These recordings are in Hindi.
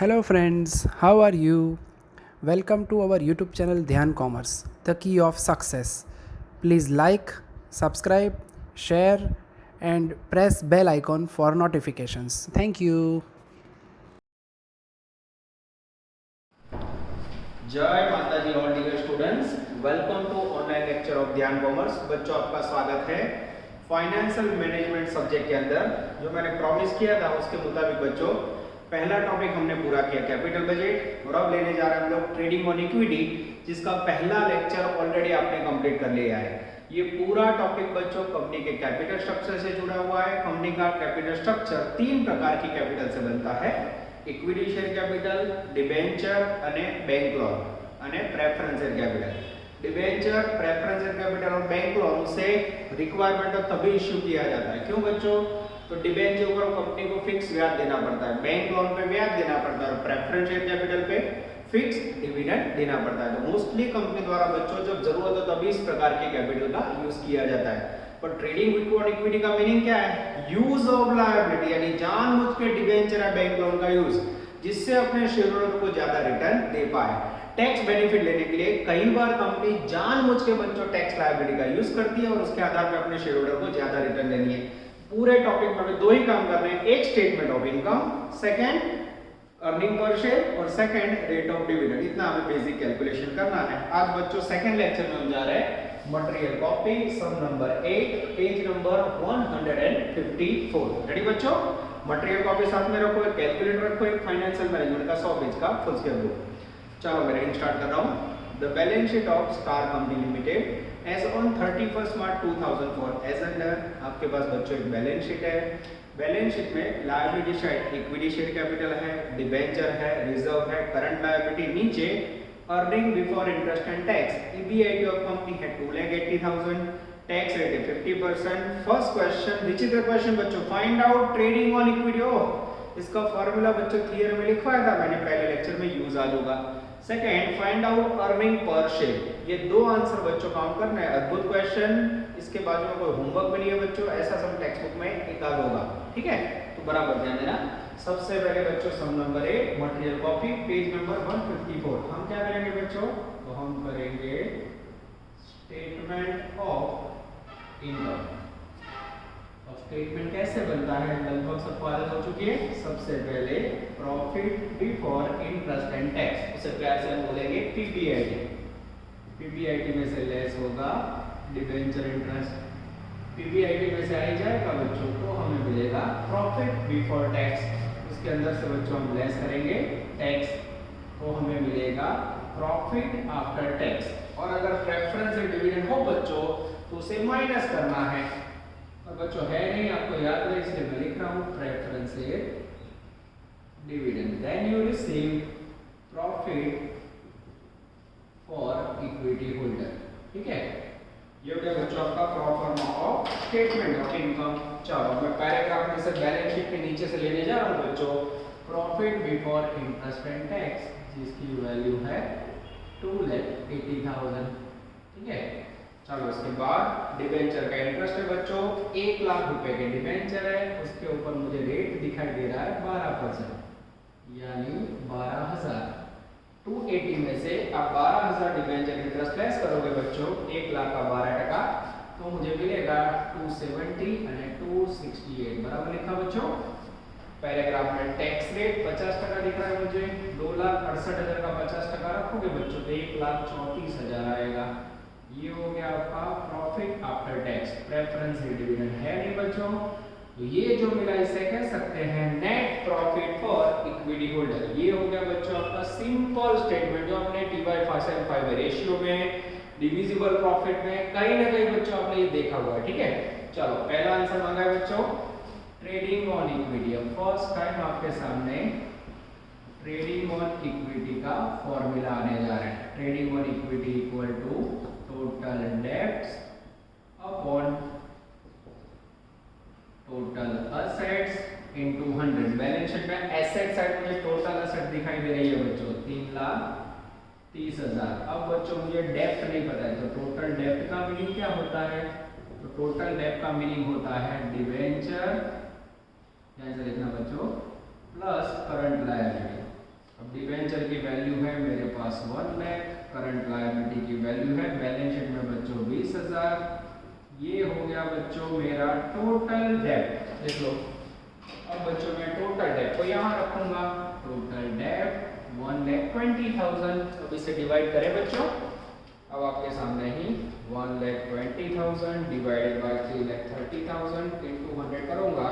Hello friends, how are you? Welcome to our YouTube channel Dhyan Commerce, the key of success. Please like, subscribe, share and press bell icon for notifications. Thank you. जय माता जी all dear students, welcome to online lecture of Dhyan commerce. बच्चों आपका स्वागत है फाइनेंशियल मैनेजमेंट सब्जेक्ट के अंदर। जो मैंने प्रॉमिस किया था उसके मुताबिक बच्चों पहला टॉपिक हमने पूरा किया कैपिटल बजट, और अब लेने जा रहे हैं हम लोग ट्रेडिंग ऑन इक्विटी, जिसका पहला लेक्चर ऑलरेडी आपने कंप्लीट कर लिया है। ये पूरा टॉपिक बच्चों कंपनी के कैपिटल स्ट्रक्चर से जुड़ा हुआ है। कंपनी का कैपिटल स्ट्रक्चर तीन प्रकार की कैपिटल से बनता है: इक्विटी शेयर कैपिटल, डिबेंचर અને બેંક લોન અને preference share capital. Debenture, preference share capital और बैंक लोन से रिक्वायरमेंट ऑफ तभी इश्यू किया जाता है। क्यों बच्चों? तो डिबेंचर पर कंपनी को फिक्स ब्याज देना पड़ता है, बैंक लोन पे ब्याज देना पड़ता है और प्रेफरेंस शेयर कैपिटल पे फिक्स डिविडेंड देना पड़ता है। तो मोस्टली कंपनी द्वारा बच्चों जब जरूरत हो तभी इस प्रकार के कैपिटल का यूज किया जाता है। पर ट्रेडिंग ऑन इक्विटी का मीनिंग क्या है? यूज ऑफ लायबिलिटी, यानी जानबूझ के डिबेंचर या बैंक लोन का यूज, जिससे अपने शेयरहोल्डर को ज्यादा रिटर्न दे पाए। टैक्स बेनिफिट लेने के लिए कई बार कंपनी जानबूझ के बच्चों टैक्स लायबिलिटी का यूज करती है और उसके आधार पर अपने शेयरहोल्डर को ज्यादा रिटर्न देनी है। पूरे टॉपिक में हमें दो ही काम करने हैं, एक statement of income, second earning per share और सेकंड रेट ऑफ डिविडेंड। इतना हमें बेसिक कैलकुलेशन करना है। आज बच्चों सेकंड लेक्चर में हम जा रहे हैं मटेरियल कॉपी, सम नंबर 8, पेज नंबर 154। रेडी बच्चों? मटेरियल कॉपी साथ में रखो, एक कैलकुलेटर रखो, एक फाइनेंशियल मैनेजमेंट का 100 पेज का फुल स्केल बुक। चलो मैं रीडिंग स्टार्ट कर रहा हूं। The balance sheet of star company limited as on 31 March 2004 as under. आपके पास बच्चों एक बैलेंस शीट है। बैलेंस शीट में liability side equity share capital है, डिबेंचर है, रिजर्व है, करंट लायबिलिटी नीचे earning before interest and tax, EBIT of company है 2,80,000, टैक्स रेट है 50%। First question, which is the question बच्चों? Find out trading on equity. इसका फार्मूला बच्चों क्लियर में लिखवाया था मैंने पहले लेक्चर में, यूज आज होगा। Second, find out earning per share. ये दो आंसर बच्चों काउंट करना है। अद्भुत क्वेश्चन, इसके बाजू में कोई होमवर्क भी नहीं है बच्चों, ऐसा सब टेक्स्ट बुक में एक आध होगा, ठीक है? तो बराबर ध्यान देना। सबसे पहले बच्चों sum number 8 material copy, page number 154। हम क्या करेंगे बच्चों? तो हम करेंगे स्टेटमेंट ऑफ इनकम। अब स्टेटमेंट कैसे बनता है लगभग सबको आदत हो चुकी है। सबसे पहले profit before interest and tax, उसे प्यार से हम बोलेंगे पीबीआईटी। पीबीआईटी में से लेस होगा डिबेंचर इंटरेस्ट। पीबीआईटी में से आ जाएगा बच्चों तो हमें मिलेगा प्रॉफिट बिफोर टैक्स। उसके अंदर से बच्चों हम लेस करेंगे टैक्स, तो हमें मिलेगा प्रॉफिट आफ्टर टैक्स। और अगर प्रेफरेंस या डिविडेंड हो बच्चों तो उसे माइनस करना है, और बच्चों है नहीं, आपको याद है इसलिए मैं लिख रहा हूं preference dividend. Then you receive profit for equity holder, ठीक है? ये हो गया बच्चों आपका proforma of statement of income. चलो मैं पैराग्राफ में से बैलेंस शीट के नीचे से लेने जा रहा हूं बच्चों। Profit before interest and tax, जिसकी वैल्यू है 2,80,000, ठीक है? चलो इसके बाद डिबेंचर का इंटरेस्ट है बच्चों, 1 लाख रुपए के डिबेंचर है, उसके ऊपर मुझे रेट दिखाई दे रहा है 12%, यानी 12,000। 280 में से आप 12,000 डिबेंचर इंटरेस्ट लेस करोगे बच्चों 1 लाख का 12%, तो मुझे मिलेगा 270 और 268। बराबर लिखा बच्चों? पैराग्राफ में टैक्स रेट 50% दिख रहा है मुझे, 2,68,000 का 50% रखोगे बच्चों तो 1,34,000 आएगा। ये हो गया आपका profit after tax. Preference dividend है नहीं बच्चों, तो ये जो मिला इसे कह सकते हैं net profit for equity holder. ये हो गया बच्चों आपका सिंपल स्टेटमेंट, जो आपने T/5 रेशियो में, डिविजिबल प्रॉफिट में कहीं ना कहीं बच्चों आपने ये देखा हुआ है, ठीक है? चलो पहला आंसर मांगा है बच्चों ट्रेडिंग ऑन इक्विटी। अब फर्स्ट टाइम आपके सामने ट्रेडिंग ऑन इक्विटी का फॉर्मूला आने जा रहा है। Trading on equity equal to total debts upon total assets into 100। Balance sheet में एसेट साइड मुझे टोटल असेट दिखाई दे रही है बच्चों 3,30,000। अब बच्चों मुझे डेप्थ नहीं पता है, तो टोटल डेप्थ का मीनिंग क्या होता है? तो टोटल डेप्थ का मीनिंग होता है डिबेंचर, ध्यान से लिखना बच्चों, प्लस करंट लायबिलिटी। अब डिबेंचर की वैल्यू है मेरे पास 1 लाख, करंट लायबिलिटी की वैल्यू है बैलेंस शीट में बच्चों 20,000। ये हो गया बच्चों मेरा टोटल डेट। देख लो, अब बच्चों मैं टोटल डेट को यहाँ रखूंगा। Total date 1,20,000। अब इसे डिवाइड करें बच्चों। अब आपके सामने ही 1,20,000 डिवाइडेड बाय 3,30,000 इंटू 100 करूंगा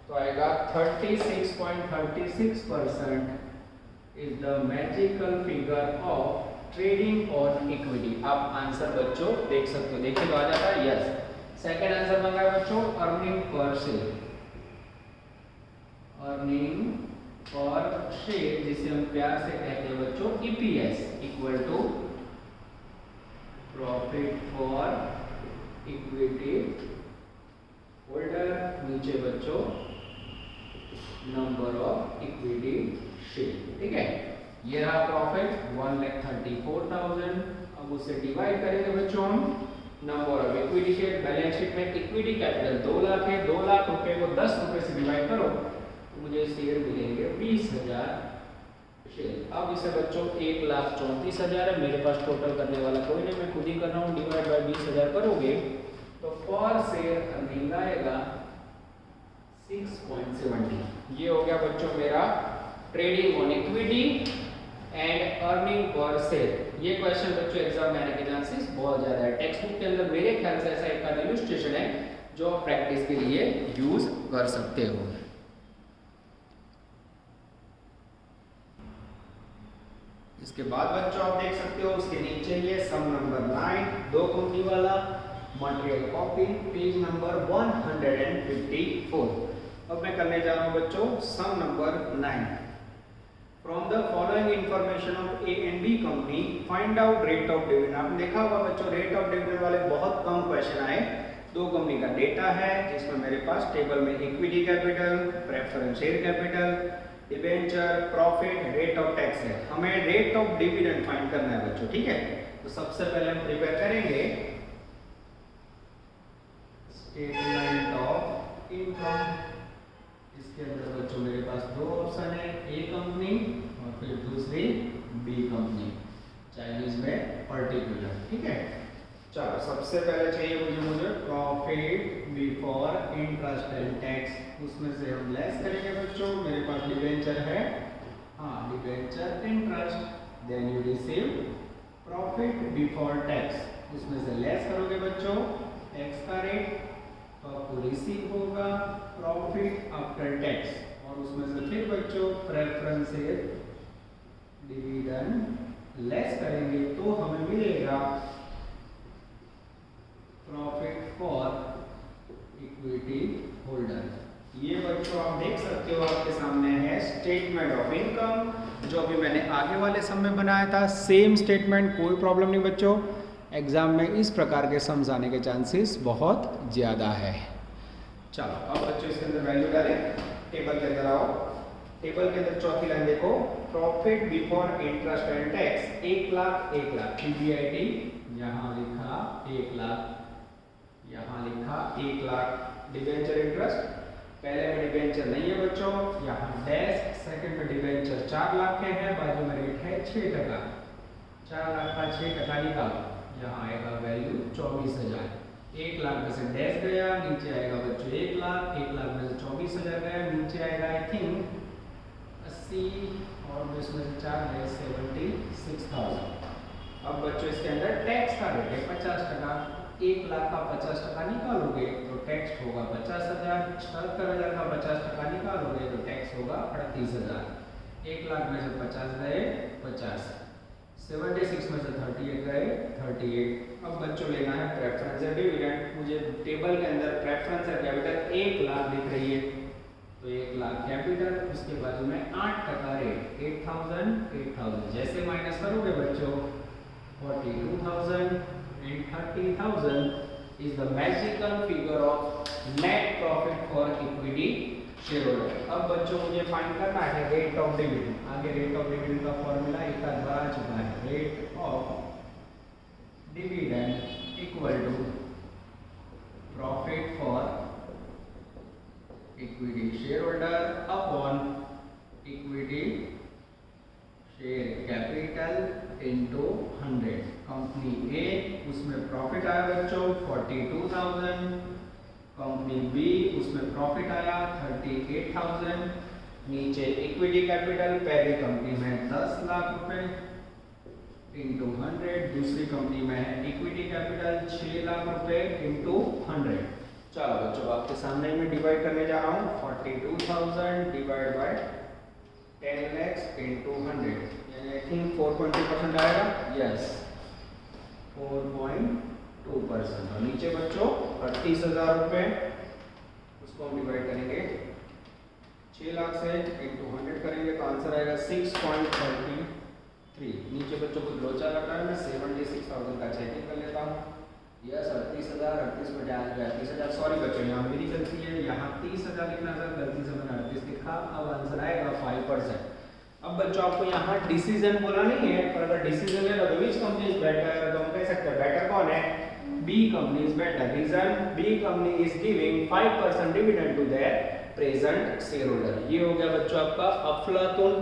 तो आएगा 36.36% is the magical figure of trading on equity. आप आंसर बच्चों देख सकते हो, देखिए तो आ जाता है यस। सेकंड आंसर बन रहा है बच्चों earning per share. Earning per share जिसे हम प्यार से कहते हैं बच्चों EPS equal to profit for equity holder, नीचे बच्चों नंबर ऑफ इक्विटी शेयर। ठीक है, ये रहा प्रॉफिट 1,34,000। अब उसे डिवाइड करेंगे बच्चों हम number of equity share. Balance sheet में इक्विटी कैपिटल 2 लाख है, 2 लाख रुपए को 10 रुपए से डिवाइड करो तो मुझे शेयर मिलेंगे 20,000 शेयर। अब इसे बच्चों 1,34,000 है, मेरे पास टोटल करने वाला कोई नहीं, मैं खुद ही कर रहा हूँ। डिवाइड बाय 20,000 करोगे तो पर शेयर अर्निंग आएगा 6.70। ये हो गया बच्चों मेरा trading on equity and earning per share. ये क्वेश्चन बच्चों एग्जाम में आने के चांसेस बहुत ज्यादा है। टेक्स्ट बुक के अंदर मेरे ख्याल से ऐसा एक इलस्ट्रेशन है जो आप प्रैक्टिस के लिए यूज कर सकते हो। इसके बाद बच्चों आप देख सकते हो उसके नीचे ये सम नंबर 9 2 कंपनी वाला मटेरियल कॉपी पेज नंबर 154। अब मैं करने जा रहा हूं बच्चों sum number 9। From the following information of A and B company find out rate of dividend. आपने देखा होगा बच्चों रेट ऑफ डिविडेंड वाले बहुत कम क्वेश्चन आए। दो कंपनी का डेटा है जिसमें मेरे पास टेबल में equity capital, preference share capital, debenture, profit, rate of tax है। हमें रेट ऑफ डिविडेंड फाइंड करना है बच्चों। ठीक है, तो सबसे पहले हम प्रिपेयर करेंगे स्टेटमेंट ऑफ इनकम। इसके अंदर बच्चों मेरे पास दो ऑप्शन है, ए कंपनी और फिर दूसरी बी कंपनी, चाइनीज में पर्टिकुलर। ठीक है, चलो सबसे पहले चाहिए मुझे profit before interest and tax. उसमें से हम लेस करेंगे बच्चों। मेरे पास डिबेंचर है, हाँ debenture interest, then you receive profit before tax. उसमें से लेस करोगे बच्चों टैक्स का रेट तो आपको रिसीव होगा प्रॉफिट आफ्टर टैक्स। और उसमें से फिर बच्चों प्रेफरेंस डिविडेंड लेस करेंगे तो हमें मिलेगा प्रॉफिट फॉर इक्विटी होल्डर। ये बच्चों आप देख सकते हो आपके सामने है स्टेटमेंट ऑफ इनकम जो अभी मैंने आगे वाले सम में बनाया था। सेम स्टेटमेंट, कोई प्रॉब्लम नहीं बच्चों। एग्जाम में इस प्रकार के सम्स आने के चांसेस बहुत ज़्यादा है। चलो अब बच्चों इसके अंदर वैल्यू डालें। टेबल के अंदर आओ। टेबल के अंदर चौथी लाइन देखो, profit before interest and tax 1 lakh 1 lakh PBIT यहाँ लिखा 1 लाख, यहाँ लिखा 1 लाख। डिबेंचर इंटरेस्ट पहले में डिबेंचर नहीं है बच्चों, यहाँ डैश। सेकंड में डिबेंचर 4 लाख के है, बाजू में रेट है 6%। 4 लाख का 6% निकालो, यहाँ आएगा वैल्यू 24,000। 1 लाख में से डैश गया, नीचे आएगा बच्चों 1 लाख। 1 लाख में से 24,000 गया, नीचे आएगा आई थिंक 80 और इसमें से 4 है 76,000। अब बच्चों इसके अंदर टैक्स का रेट है 50%। 1 लाख का 50% निकालोगे तो टैक्स होगा 50,000। 77,000 का 50% निकालोगे तो टैक्स होगा 38,000। 1 लाख में से 50 गए 50, 76 में से 38 गए 38। अब बच्चों लेना है प्रेफरेंस डिविडेंड। मुझे टेबल के अंदर प्रेफरेंस कैपिटल 1 लाख दिख रही है तो 1 लाख कैपिटल, उसके बाजू में 8% रेट 8,000 8,000। जैसे माइनस करोगे बच्चों 42,000 and 30,000 is the magical figure of net profit for equity shareholder। अब बच्चों मुझे फाइंड करना है रेट ऑफ डिविडेंड। आगे रेट ऑफ डिविडेंड का फॉर्मूला एक बार आ चुका है, rate of dividend equal to profit for equity share holder upon equity 100। Company A, उसमें प्रॉफिट आया बच्चों 42,000। कंपनी बी, उसमें प्रॉफिट आया 38,000। नीचे इक्विटी कैपिटल पहली कंपनी में 10 लाख रुपए इंटू 100, दूसरी कंपनी में है इक्विटी कैपिटल 6 लाख रुपए इंटू 100। चलो बच्चों आपके सामने में डिवाइड करने जा रहा हूँ 42,000 डिवाइड बाय 10 lakhs इंटू 100, यानी आई थिंक 4.2% आएगा। यस 4.2%। और नीचे बच्चों 38,000 रुपए, उसको हम डिवाइड करेंगे 6 लाख से इंटू 100 करेंगे तो आंसर आएगा 6.33। नीचे बच्चों को लोचा लग रहा है, मैं 76,000 का चेकिंग कर लेता हूँ। यस 38,000, 38 बटे 38,000, सॉरी बच्चों यहाँ मेरी गलती है, यहाँ 30,000 लिखना था, गलती से मैंने 38 लिखा। अब आंसर आएगा 5%। अब बच्चों आपको यहाँ डिसीजन बोला नहीं है, पर अगर डिसीजन ले लो तो विच कंपनी इज बेटर, तो हम कह सकते हैं बेटर कौन है, B company is better. Reason, B company is giving 5% dividend to their present shareholder. ये हो गया बच्चों आपका अफलातुन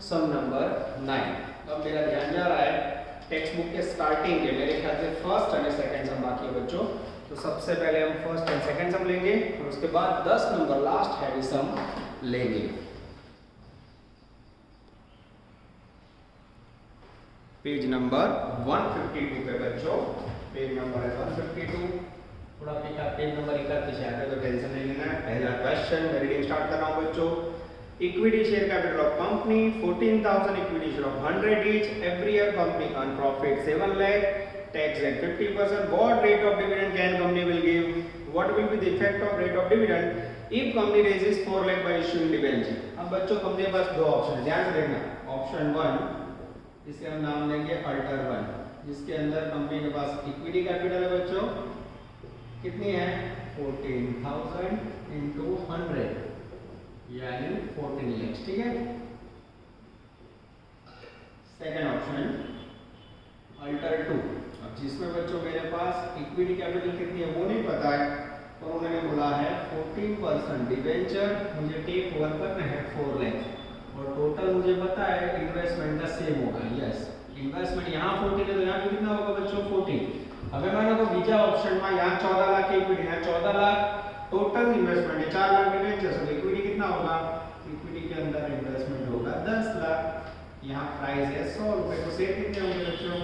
सम नंबर 9। अब मेरा ध्यान जा रहा है टेक्स्ट बुक के स्टार्टिंग के, मेरे ख्याल से फर्स्ट और सेकंड सम बाकी है बच्चों, तो सबसे पहले हम फर्स्ट एंड सेकंड सम लेंगे और उसके बाद 10 नंबर लास्ट हैवी सम लेंगे। पेज नंबर 152 पे बच्चों, पेज नंबर है 152। थोड़ा पेज नंबर 31 है तो टेंशन नहीं लेना है। पहला क्वेश्चन मैं रीडिंग स्टार्ट कर रहा हूं बच्चों। Equity share capital of company 14,000, equity share of 100 each, every year company earn profit 7 lakh, tax rate 50%. What rate of dividend can company will give? What will be the effect of rate of dividend if company raises 4 lakh by issuing debenture? अब बच्चों कंपनी के पास दो ऑप्शन है, ध्यान से देखना। ऑप्शन 1 इसे हम नाम देंगे अल्टर 1, जिसके अंदर कंपनी के पास इक्विटी कैपिटल है बच्चों, कितनी है 14,000 इंटू 100 यानी 14 lakhs, ठीक है। सेकेंड ऑप्शन अल्टर 2, अब जिसमें बच्चों मेरे पास इक्विटी कैपिटल कितनी है वो नहीं पता है, तो उन्होंने बोला है 14% डिवेंचर, मुझे टेक ओवर करना है 4 lakhs और टोटल मुझे पता है इन्वेस्टमेंट का सेम होगा। यस इन्वेस्टमेंट यहाँ 14 है तो यहाँ भी कितना होगा बच्चों 14। હવે માનો તો બીજા ઓપ્શનમાં यहाँ 14 लाख की इक्विटी, यहाँ 14 लाख टोटल इन्वेस्टमेंट है, 4 लाख डिवेंचर, तो इक्विटी कितना होगा, इक्विटी के अंदर इन्वेस्टमेंट होगा 10 लाख। यहाँ प्राइस है 100 रुपए, तो शेयर कितने होंगे बच्चों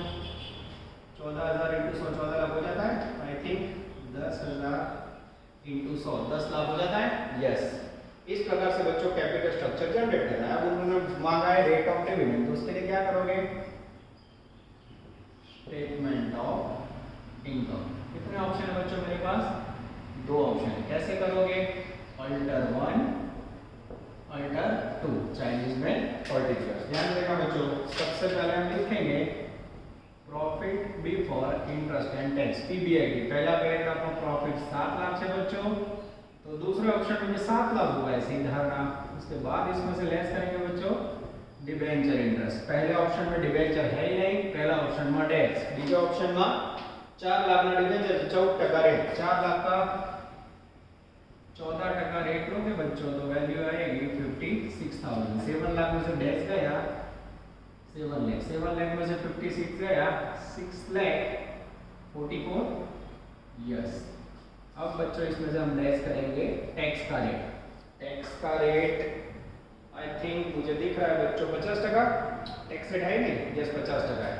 14,000 इंटू 100 14 लाख हो जाता है, आई थिंक 10,000 इंटू 100 10 लाख हो जाता है। यस इस प्रकार से बच्चों कैपिटल स्ट्रक्चर जनरेट करना है। अब उन्होंने मांगा है रेट ऑफ डिविडेंड, तो उसके लिए क्या करोगे, स्टेटमेंट ऑफ इनकम। कितने ऑप्शन है बच्चों मेरे पास, दो ऑप्शन है। कैसे करोगे, अल्टर 1 अल्टर 2, चाइनीज में 40+। ध्यान रखना बच्चों, सबसे पहले हम लिखेंगे profit before interest and tax PBIT. पहला पैराग्राफ में प्रॉफिट 7 लाख से बच्चों, तो दूसरे ऑप्शन में 7 लाख हुआ है ऐसी धारणा। उसके बाद इसमें से लेस करेंगे बच्चों डिबेंचर इंटरेस्ट। पहले ऑप्शन में डिबेंचर है ही नहीं, पहला ऑप्शन में टैक्स, बीजा ऑप्शन में 4 लाख ना डिबेंचर 14% रेट, 4 लाख का 14% रेट लोगे बच्चों तो वैल्यू आएगी 56,000। 7 लाख में से डैश गया 7 लाख, 7 लाख में से 56 गया 6 लाख 44। यस अब बच्चों इसमें से हम लेस करेंगे टैक्स का रेट। टैक्स का रेट आई थिंक मुझे दिख रहा है बच्चों 50%, टैक्स रेट है नहीं, यस 50% है।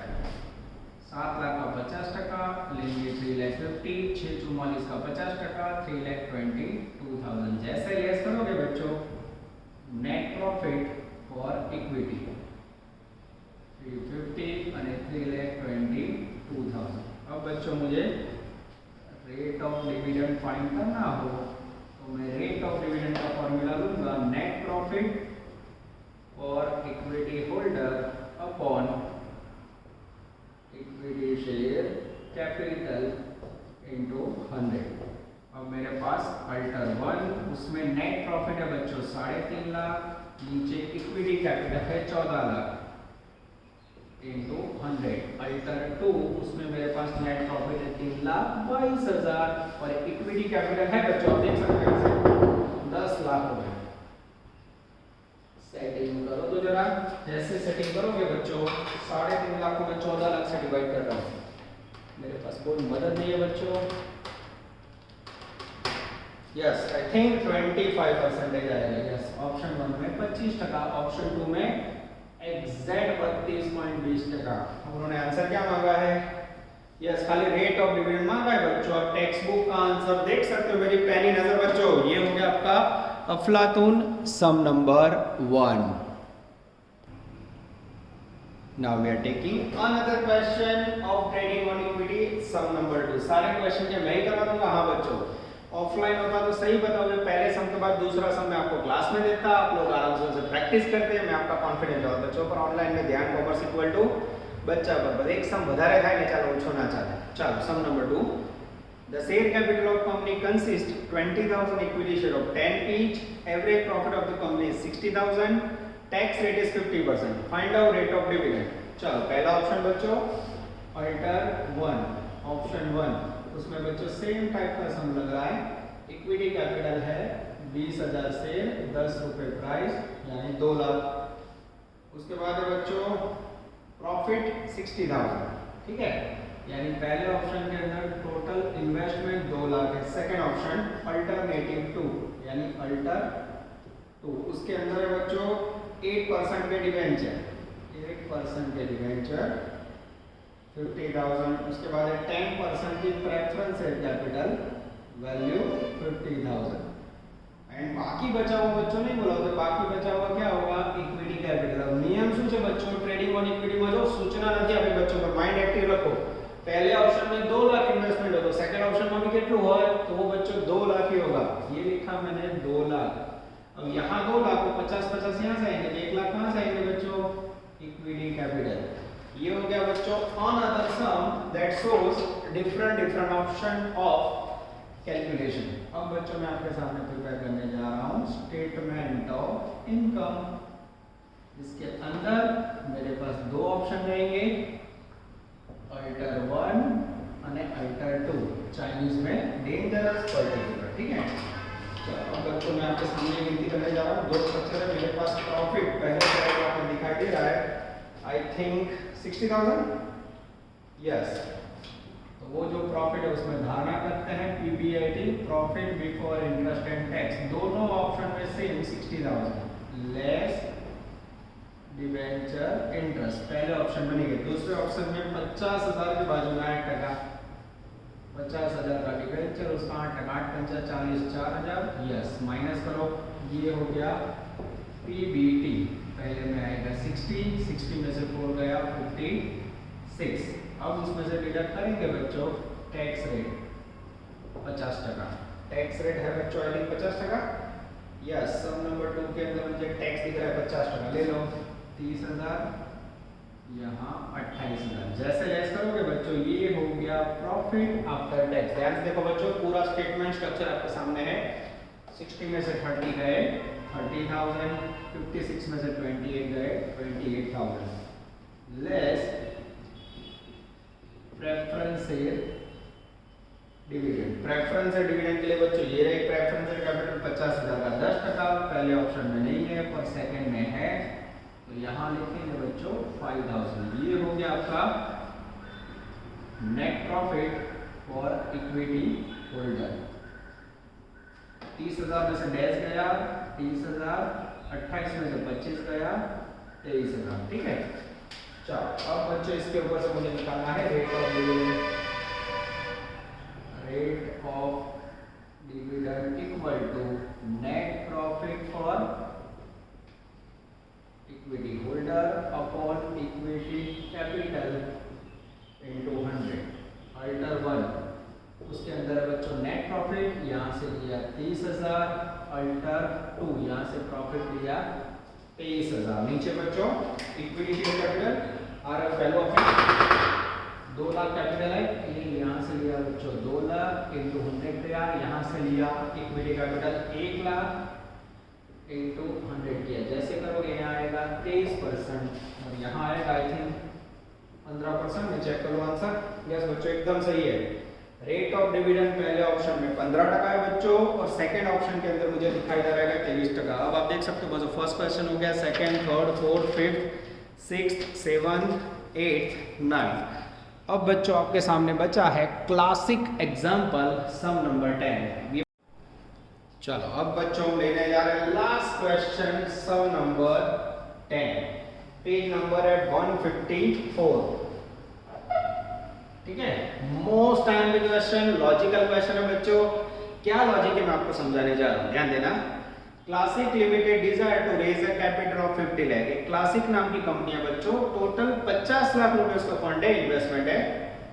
7 लाख का 50% लेंगे 3,50,000, 644 का 50%, 3,22,000। जैसे लेस करोगे बच्चों नेट प्रॉफिट फॉर इक्विटी 350 और 3,22,000। अब बच्चों मुझे रेट ऑफ डिविडेंड फाइंड करना हो तो मैं रेट ऑफ डिविडेंड का फॉर्मूला लूंगा नेट प्रॉफिट और equity holder upon equity share capital into 100। अब मेरे पास अल्टर 1 उसमें नेट प्रॉफिट है बच्चों 3.5 लाख, नीचे इक्विटी कैपिटल है 14 लाख इंटू 100। अल्टर 2 उसमें मेरे पास नेट प्रॉफिट है 3,22,000 और इक्विटी कैपिटल है बच्चों आप देख सकते हैं 10 लाख हो गए। सेटिंग करो तो जरा जरा, जैसे सेटिंग करोगे बच्चों 3.5 लाख को मैं 14 लाख से डिवाइड कर रहा हूँ, मेरे पास कोई मदद नहीं है बच्चों। यस आई थिंक 25% आएगा। यस ऑप्शन 1 में 25%, ऑप्शन 2 में एग्जैक्ट 32.20%। उन्होंने आंसर क्या मांगा है? यस खाली रेट ऑफ डिविडेंड मांगा है बच्चों। और टेक्स्ट बुक का आंसर देख सकते हो, मेरी पहली नजर बच्चों, ये हो गया आपका अफलातून sum number 1। Now we are taking another question of trading on equity sum number 2। सारे क्वेश्चन के मैं ही करवा दूंगा। हाँ बच्चों ऑफलाइन होता तो सही बताओगे, पहले सम के बाद दूसरा सम मैं आपको क्लास में देता, आप लोग आराम से उसे प्रैक्टिस करते हैं, मैं आपका कॉन्फिडेंस होता बच्चों पर। ऑनलाइन में ध्यान कॉमर्स इक्वल टू बच्चा बराबर एक सम વધારે થાય ને, ચાલો ઓછો ના ચાલે। ચાલો સમ number 2, the share capital of company consists 20,000 equity share of 10 each, average profit of the company is 60,000, tax rate is 50%, find out rate of dividend। चलो पहला ऑप्शन बच्चों अल्टर 1, ऑप्शन 1 उसमें बच्चों सेम टाइप का सम लग रहा है। इक्विटी कैपिटल है 20,000 शेयर, 10 रुपए प्राइस यानी 2 लाख। उसके बाद है बच्चों प्रॉफिट 60,000, ठीक है, यानी पहले ऑप्शन के अंदर टोटल इन्वेस्टमेंट 2 लाख है। सेकंड ऑप्शन अल्टरनेटिव 2 यानी अल्टर 2, उसके अंदर है बच्चों 8% के डिवेंचर, 8% के डिवेंचर 50,000। उसके बाद है 10% की preference share capital value 50,000। And बाकी बचा हुआ बच्चों नहीं बोला तो बाकी बचा हुआ क्या होगा? Equity capital. अब नियम શું છે बच्चों ट्रेडिंग ऑन इक्विटी में? जो सूचना નથી આપી बच्चों पर माइंड एक्टिव रखो। पहले ऑप्शन में 2 लाख इन्वेस्टमेंट हो तो सेकंड ऑप्शन में भी कितना होगा? तो वो बच्चों 2 लाख ही होगा। ये लिखा मैंने 2 लाख। अब यहाँ 2 लाख को 50-50 यहाँ से आएंगे, 1 लाख कहाँ से आएंगे बच्चों? Equity capital. ये हो गया बच्चों on other sum that shows different option of calculation. अब बच्चों मैं आपके सामने प्रिपेयर करने जा रहा हूँ स्टेटमेंट ऑफ इनकम, जिसके अंदर मेरे पास 2 ऑप्शन रहेंगे, अल्टर 1 और अल्टर 2, चाइनीज में डेंजरस पर्टिकुलर, ठीक है। चलो अब बच्चों मैं आपके सामने गिनती करने जा रहा हूँ। 2 स्ट्रक्चर है मेरे पास। प्रॉफिट पहले स्लाइड में आपको दिखाई दे रहा है आई थिंक 60,000। यस तो वो जो प्रॉफिट है उसमें धारणा करते हैं PBIT, profit before interest and tax. दोनों ऑप्शन में सेम 60,000 लेस डिवेंचर इंटरेस्ट, पहले ऑप्शन में नहीं है। दूसरे ऑप्शन में 50,000 के बाजू में 8%, 50,000 का डिवेंचर उसका 8%, 8 40 4,000। यस माइनस करो, ये हो गया पीबीटी। पहले में आएगा 60 में से 4 गया 56। अब उसमें से डिडक्ट करेंगे बच्चों टैक्स रेट 50%। टैक्स रेट है बच्चों I think 50%। Yes sum number 2 के अंदर मुझे टैक्स दिख रहा है 50%। ले लो 30,000, यहाँ 28,000। जैसे लेस करोगे बच्चों ये हो गया प्रॉफिट आफ्टर टैक्स। ध्यान से देखो बच्चों पूरा स्टेटमेंट स्ट्रक्चर आपके सामने है। 60 में से 30 गए 30,000, 56 में से 28 गए 28,000 less preference share dividend. Preference share dividend के लिए बच्चों ये रहे प्रेफरेंस शेयर कैपिटल 50,000 का 10%, पहले ऑप्शन में नहीं है पर सेकंड में है, तो यहाँ लिखेंगे बच्चों 5,000। ये हो गया आपका net profit for equity holder. 30,000 में से डैश गया 30,000, 28 में से 25 गया 23,000, ठीक है। चलो अब बच्चों इसके ऊपर से मुझे निकालना है rate of dividend. Rate of dividend equal to net profit for equity holder upon equity capital into 100। Alter 1 उसके अंदर बच्चों नेट प्रॉफिट यहाँ से लिया 30,000, अल्टर 2 यहाँ से प्रॉफिट लिया 23,000। नीचे बच्चों इक्विटी शेयर कैपिटल और पहले ऑप्शन 2 लाख कैपिटल है, यहाँ से लिया बच्चों 2 लाख इंटू 100 किया, यहाँ से लिया इक्विटी कैपिटल 1 लाख इंटू 100 किया। जैसे करोगे यहाँ आएगा 23% और यहाँ आएगा आई थिंक 15%। मैं चेक करूँ आंसर। यस बच्चों एकदम सही है। रेट ऑफ डिविडेंड पहले ऑप्शन में 15% है बच्चों, और सेकंड ऑप्शन के अंदर मुझे दिखाई दे रहा है 23%। अब आप देख सकते हो बच्चों, फर्स्ट क्वेश्चन हो गया, second, third, fourth, fifth, sixth, seventh, eighth, ninth. अब बच्चों आपके सामने बचा है क्लासिक एग्जाम्पल सम नंबर 10। चलो अब बच्चों हम लेने जा रहे हैं लास्ट क्वेश्चन सम नंबर 10। पेज नंबर है 154। ठीक है, most timely question, logical question है बच्चों। क्या लॉजिक है मैं आपको समझाने जा रहा हूं, ध्यान देना। Classic limited desire to raise a capital of 50 lakh. एक क्लासिक नाम की कंपनी है बच्चों, टोटल 50 लाख रुपए उसका फंड है, इन्वेस्टमेंट है।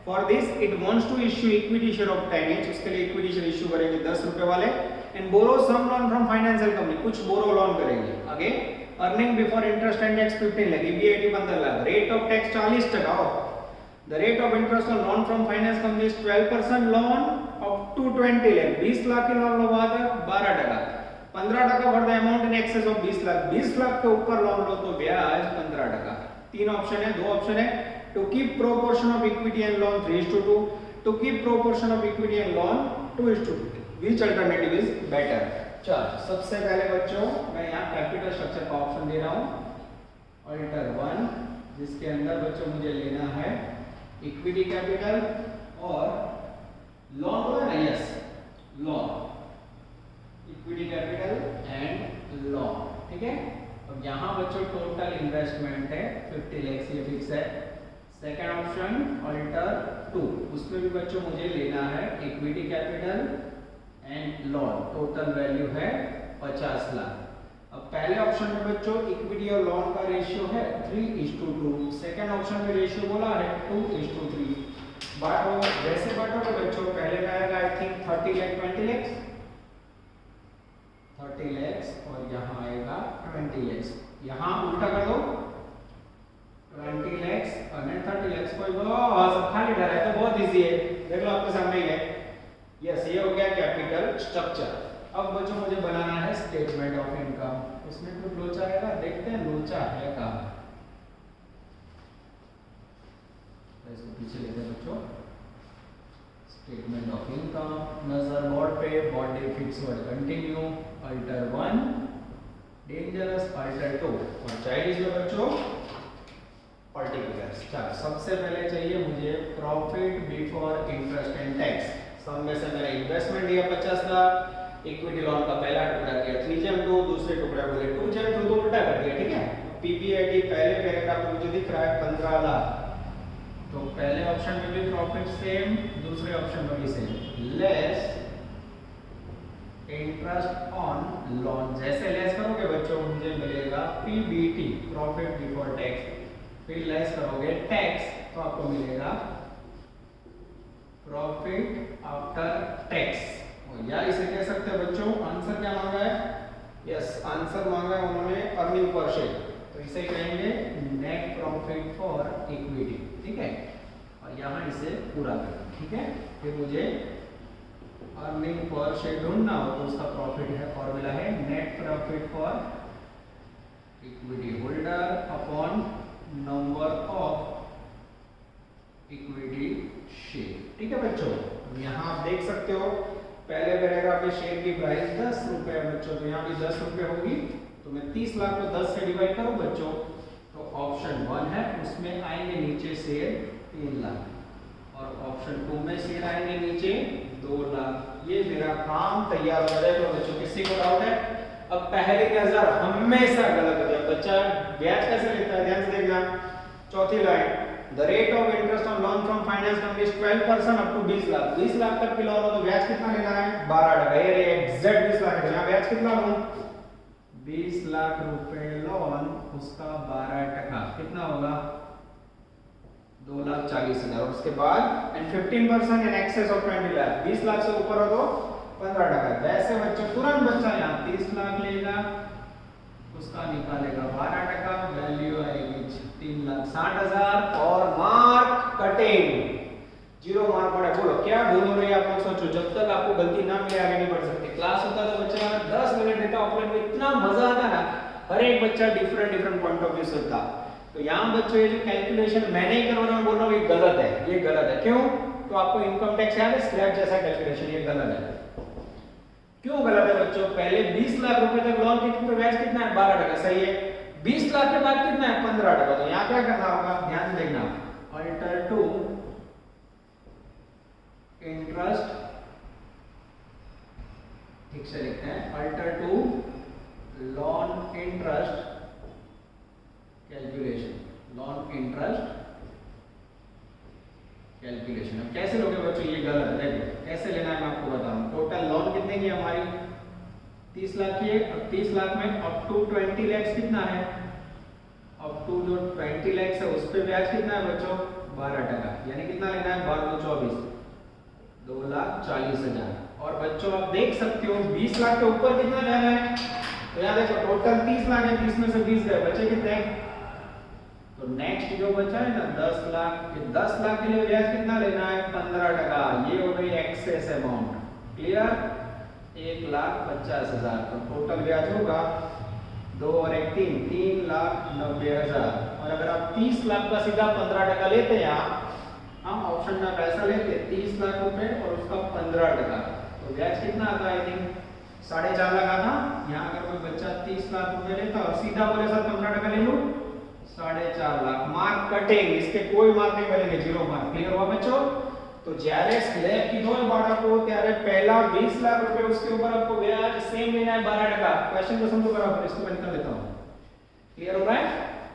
For this it wants to issue equity share of 10 each। उसके लिए इक्विटी शेयर इश्यू करेंगे 10 रुपए वाले, and borrow some loan from financial company, कुछ बोरो लोन करेंगे। Again earning before interest and tax 15 lakh, EBIT 15 lakh, rate of tax 40% of. The rate of interest on loan from finance company is 12%, loan up to 20 lakh, 20 lakh के लोन लो बात है 12%, 15% for the amount in excess of 20 lakh, 20 lakh के ऊपर लोन लो तो ब्याज 15%। तीन ऑप्शन है, दो ऑप्शन है, to keep proportion of equity and loan 3:2, to keep proportion of equity and loan 2:2, which alternative is better. चलो सबसे पहले बच्चों मैं यहाँ कैपिटल स्ट्रक्चर का ऑप्शन दे रहा हूँ अल्टर 1, जिसके अंदर बच्चों मुझे लेना है इक्विटी कैपिटल और लोन हो ना, yes loan, equity capital and loan. ठीक है, अब यहाँ बच्चों टोटल इन्वेस्टमेंट है 50 लाख, ये फिक्स है। सेकंड ऑप्शन अल्टर 2, उसमें भी बच्चों मुझे लेना है equity capital and loan, total value है 50 लाख। अब पहले ऑप्शन में बच्चों इक्विटी और लोन का रेशियो है 3:2, सेकंड ऑप्शन में रेशियो बोला है 2:3। बांटो, जैसे बांटोगे बच्चों पहले में आएगा आई थिंक 30 लाख 20 लाख, 30 लाख और यहाँ आएगा 20 लाख। यहाँ उल्टा कर दो, 20 लाख और 30 लाख, कोई बोलो सब खाली डर है तो बहुत इजी है, देख लो आपके सामने ही है। यस, ये हो गया कैपिटल स्ट्रक्चर। अब बच्चों मुझे बनाना है स्टेटमेंट ऑफ इनकम, उसमें कुछ लोचा आएगा, देखते हैं लोचा है कहाँ। इसको पीछे लेते हैं बच्चों, स्टेटमेंट ऑफ इनकम, नजर बोर्ड पे, board day fix word continue, alter 1, dangerous alter 2 और चाइल्ड में बच्चों पर्टिकुलर्स। चलो सबसे पहले चाहिए मुझे profit before interest and tax. सब में से मैंने इन्वेस्टमेंट दिया 50 लाख, इक्विटी लोन का पहला टुकड़ा किया 3/2, दूसरे टुकड़ा बोले 2/2, तो उल्टा कर दिया। ठीक है, पीबीआईटी पहले पैराग्राफ में मुझे दिख रहा है 15 लाख, तो पहले ऑप्शन में भी प्रॉफिट सेम, दूसरे ऑप्शन में भी same, less interest on loan. जैसे लेस करोगे बच्चों मुझे मिलेगा पीबीटी, प्रॉफिट बिफोर टैक्स, फिर लेस करोगे टैक्स तो आपको मिलेगा प्रॉफिट आफ्टर टैक्स। या इसे कह सकते हैं बच्चों, आंसर क्या मांगा है, यस आंसर मांगा है उन्होंने अर्निंग पर शेयर, तो इसे कहेंगे नेट प्रॉफिट फॉर इक्विटी। ठीक है, और यहाँ इसे पूरा करना। ठीक है, फिर मुझे अर्निंग पर शेयर ढूंढना हो तो उसका प्रॉफिट है, फॉर्मूला है net profit for equity holder upon number of equity share. ठीक है बच्चों, यहाँ आप देख सकते हो पहले पैराग्राफ में शेयर की प्राइस 10 रुपए है बच्चों, तो यहाँ भी 10 रुपए होगी, तो मैं 30 लाख को 10 से डिवाइड करूं बच्चों तो ऑप्शन 1 है, उसमें आएंगे नीचे शेयर 3 लाख, और ऑप्शन 2 में शेयर आएंगे नीचे 2 लाख। ये मेरा काम तैयार हो जाएगा बच्चों, किसी को डाउट है? अब पहली नजर हमेशा गलत होती है, बच्चा ब्याज कैसे लेता है ध्यान से देखना। चौथी line, The rate of interest on loan from finance company is 12% up to 20 lakh. 20 lakh तक की लोन हो तो ब्याज कितना लेना है? 12%। ये एग्जैक्ट 20 लाख है, यहाँ ब्याज कितना लूं? 20 लाख रुपए लोन, उसका 12% कितना होगा? 2,40,000। उसके बाद and 15% in excess of 20 lakh, 20 lakh से ऊपर हो तो 15%। वैसे बच्चे तुरंत बच्चा यहाँ 30 लाख लेगा, उसका निकालेगा 12%, वैल्यू आएगी 3,60,000 और मार्क कटिंग, 0 मार्क पड़ा। बोलो क्या भूल हो रही है आप लोग सोचो, जब तक आपको गलती ना मिले आगे नहीं बढ़ सकते। क्लास होता तो बच्चा 10 मिनट देता ऑफलाइन में, इतना मजा आता ना, हर एक बच्चा डिफरेंट पॉइंट ऑफ व्यू से था। तो यहाँ बच्चों ये जो कैलकुलेशन मैंने ही करवा रहा हूँ, बोल रहा हूँ ये गलत है, ये गलत है। क्यों? तो आपको इनकम टैक्स याद है, स्लैब जैसा कैलकुलेशन, ये गलत है। क्यों गलत है बच्चों? पहले 20 लाख रुपए तक लोन कितने पे ब्याज कितना है? 12%, सही है। 20 लाख के बाद कितना है? 15%। तो यहाँ क्या करना होगा, ध्यान से देखना, अल्टर टू इंटरेस्ट, ठीक से लिखते हैं, alter two loan interest calculation, loan interest calculation. अब कैसे लोगे बच्चों? ये गलत है, देखो कैसे लेना है मैं आपको बता रहा हूँ। टोटल लोन कितने की हमारी? 30 लाख की है। अब 30 लाख में अप टू 20 लाख कितना है? अप टू जो 20 लाख है उस पे ब्याज कितना है बच्चों? 12%, यानी कितना लेना है? 12 को 24, 2,40,000। और बच्चों आप देख सकते हो 20 लाख के ऊपर कितना लेना है? तो यहाँ देखो टोटल 30 लाख है, 30 में से 20 गए, बचे कितने? तो नेक्स्ट जो बचा है ना 10 लाख, 10 लाख के लिए ब्याज कितना लेना है? 15%। ये हो गई एक्सेस अमाउंट, क्लियर? 1,50,000। तो टोटल ब्याज होगा 2 और 1 3, 3,90,000। और अगर आप 30 लाख का सीधा 15% लेते हैं, हम ऑप्शन में पैसा लेते 30 लाख रुपए और उसका 15%, तो ब्याज कितना आता है? आई थिंक 4.5 लाख आता। यहाँ अगर कोई बच्चा 30 लाख रुपए लेता और सीधा बोले सर 15% ले लूं, 4.5 लाख, मार्क कटेंगे, इसके कोई मार्क नहीं बनेंगे, 0 मार्क। क्लियर हुआ बच्चों? तो જ્યારે સ્લેબ કીધો है બાળકો ત્યારે पहला 20 लाख रुपए, उसके ऊपर आपको ब्याज सेम लेना है 12%। क्वेश्चन को समझो बराबर, इसको मैं निकाल लेता हूँ। क्लियर हो रहा है?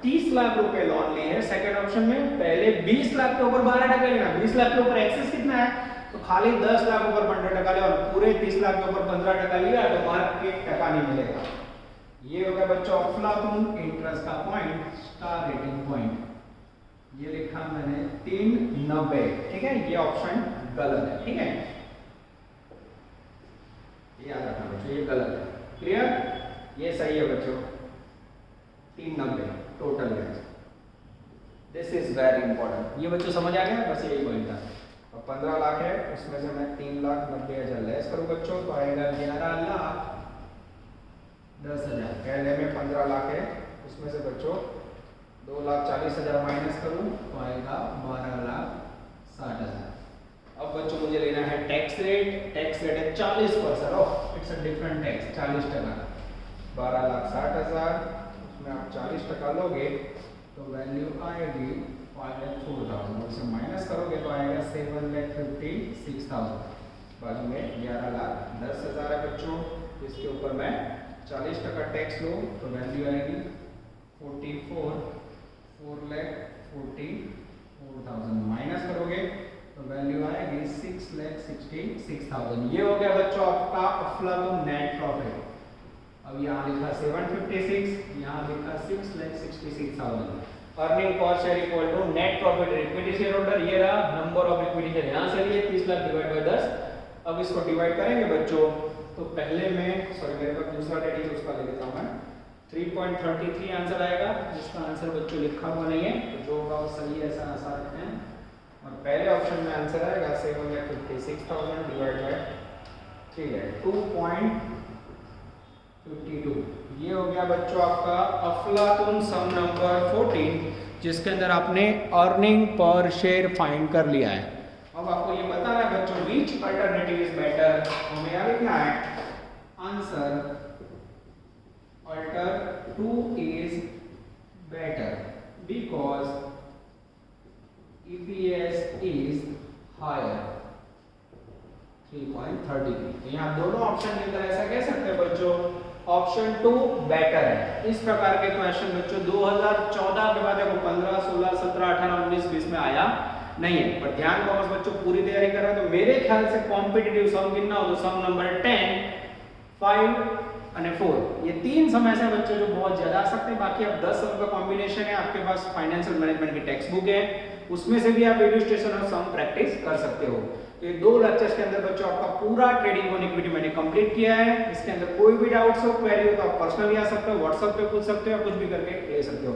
30 लाख रुपए लोन लिए हैं सेकंड ऑप्शन में, पहले 20 लाख के ऊपर 12% लेना, 20 लाख के ऊपर एक्सेस कितना है? तो खाली 10 लाख ऊपर 15% ले, और पूरे 30 लाख के ऊपर 15% लिया तो मार्क 1% नहीं मिलेगा। ये हो गया बच्चों अफलातून इंटरेस्ट का पॉइंट, स्टार रेटिंग पॉइंट। ये लिखा मैंने 390, ठीक है? ये ऑप्शन गलत है, ठीक है? ये याद रखना बच्चों, ये गलत है। क्लियर? ये सही है बच्चों, 390 टोटल ब्याज। This is very important. ये बच्चों समझ आ गया? बस यही पॉइंट था। अब 15 लाख है, उसमें से मैं 3,90,000 लेस करूँ बच्चों, तो आएगा 11,10,000। पहले में 15 लाख है, उसमें से बच्चों 2,40,000 माइनस करूँ तो आएगा 12,60,000। अब बच्चों मुझे लेना है टैक्स रेट। टैक्स रेट है 40%, इट्स अ डिफरेंट टैक्स, 40%। 12,60,000, उसमें आप 40% लोगे तो वैल्यू आएगी 5,04,000, उसे माइनस करोगे तो आएगा 7,56,000। बाजू में 11,10,000 है बच्चों, इसके ऊपर मैं 40% टैक्स लूँ तो वैल्यू आएगी 4,40,000, माइनस करोगे तो वैल्यू आएगी 6,66,000। ये हो गया बच्चों आपका अफलातून नेट प्रॉफिट। अब यहाँ लिखा 756, यहाँ लिखा 6,66,000। Earning per share equal to net profit equity share holder, ये रहा नंबर ऑफ इक्विटी शेयर, यहाँ से लिए 30 लाख डिवाइड बाय 10। अब इसको डिवाइड करेंगे बच्चों, तो पहले में सॉरी मेरे पास दूसरा डेटा है उसका ले लेता हूँ मैं। 3.33 आंसर आएगा, जिसका आंसर बच्चों लिखा हुआ नहीं है, तो जो होगा वो सही है, ऐसा आशा रखते हैं। और पहले ऑप्शन में आंसर आएगा 7,56,000 डिवाइड बाय 3 है 2.52। ये हो गया बच्चों आपका अफलातून सम नंबर 14, जिसके अंदर आपने अर्निंग पर शेयर फाइंड कर लिया है। अब आपको ये बताना है बच्चों विच अल्टरनेटिव इज बेटर। हमें यहाँ लिखना है answer alter 2 is better because EPS is higher 3.33। तो यहाँ दोनों ऑप्शन मिलकर ऐसा कह सकते हैं बच्चों ऑप्शन 2 बेटर है। इस प्रकार के क्वेश्चन बच्चों 2014 के बाद 15, 16, 17, 18, 19, 20 में आया नहीं है। पर ध्यान कॉमर्स बच्चों पूरी तैयारी कर रहे हैं तो मेरे ख्याल से कॉम्पिटिटिव सम गिनना हो तो सम नंबर 10, 5 और 4, ये 3 सम ऐसे बच्चों जो बहुत ज्यादा आ सकते हैं। बाकी अब 10 सम का कॉम्बिनेशन है, आपके पास फाइनेंशियल मैनेजमेंट की टेक्स्ट बुक है, उसमें से भी आप इलस्ट्रेशन और सम प्रैक्टिस कर सकते हो। तो ये 2 लेक्चर्स के अंदर बच्चों आपका पूरा ट्रेडिंग ऑन इक्विटी मैंने कंप्लीट किया है। इसके अंदर कोई भी डाउट्स हो, क्वेरी हो तो आप पर्सनली आ सकते हो, व्हाट्सएप पे पूछ सकते हो, कुछ भी करके ले सकते हो।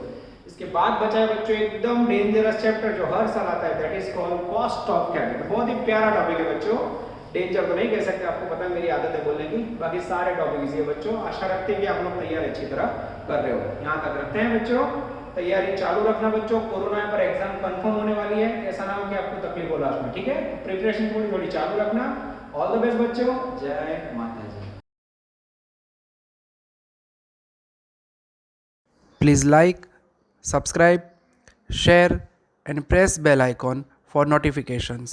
इसके बाद बचा है बच्चों एकदम डेंजरस चैप्टर जो हर साल आता है, that is called cost of capital. बहुत ही प्यारा टॉपिक है बच्चों, डेंजर तो नहीं कह सकते, आपको पता है मेरी आदत है बोलने की। बाकी सारे टॉपिक इजी है बच्चों, आशा रखते हैं कि आप लोग तैयार अच्छी तरह कर रहे हो। यहाँ तक रखते हैं बच्चों। तैयारी चालू रखना बच्चों, कोरोना पर एग्जाम कंफर्म होने वाली है, ऐसा ना हो कि आपको तकलीफ हो लास्ट में, ठीक है। प्रिपरेशन थोड़ी थोड़ी चालू रखना। ऑल द बेस्ट बच्चों, जय माता दी। Please like, subscribe, share and press bell icon for notifications.